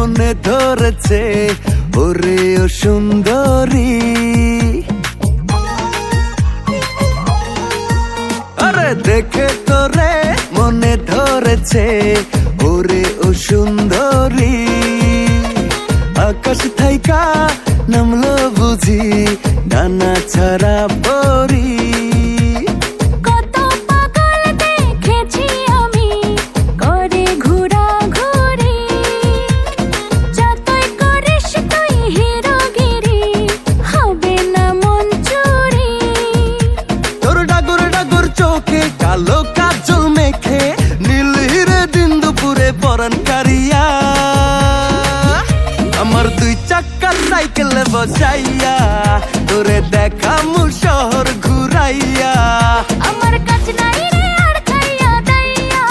মনে ধরেছে ওরে ও সুন্দরী। আরে দেখে তোরে মনে ধরেছে ওরে ও সুন্দরী। আকাশ থাইকা নামলো বুঝি ডানা ছাড়া পরি। কত পাগল দেখেছি আমি করে ঘোরাঘুরি, যতই করিস তুই হিরোগিরি হবে না মন চুরি। তোর ডাগর ডাগর চোখে কালো কাজল মেখে নীল হিরে দিন দুপুরে পরান কারিয়া। আমার দুই চাক্কার সাইকেলে বসাইয়া তোরে দেখামু শহর ঘুরাইয়া। আমার কাজ নাই রে আর খাইয়া দাইয়া,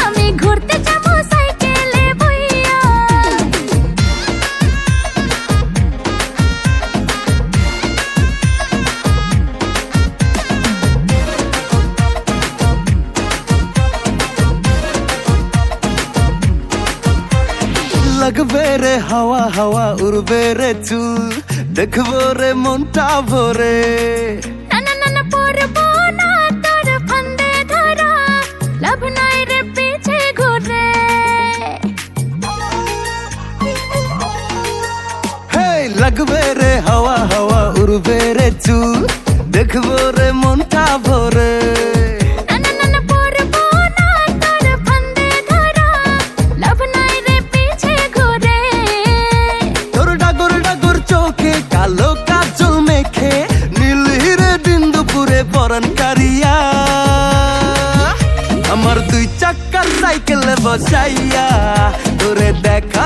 আমি ঘুরতে যাবো সাইকেলে বইয়া। লাগবে রে হাওয়া হাওয়া উড়বে রে চুল, দেখবো রে মনটা ভরে। না না না না পড়বো না তোর ফান্দে ধরা, লাভ নাই রে পিছে ঘুরে। হে লাগবে রে হাওয়া হাওয়া উড়বে রে চুল, দেখবো রে মনটা ভরে। না না না না পড়বো না তোর ফান্দে ধরা, লাভ নাই রে পিছে ঘুরে। তোর ডাগর ডাগর চোখে কালো কাজল মেখে নীল হিরে দিন দুপুরে পরান কারিয়া। আমার দুই চাক্কার সাইকেলে বসাইয়া তোরে দেখা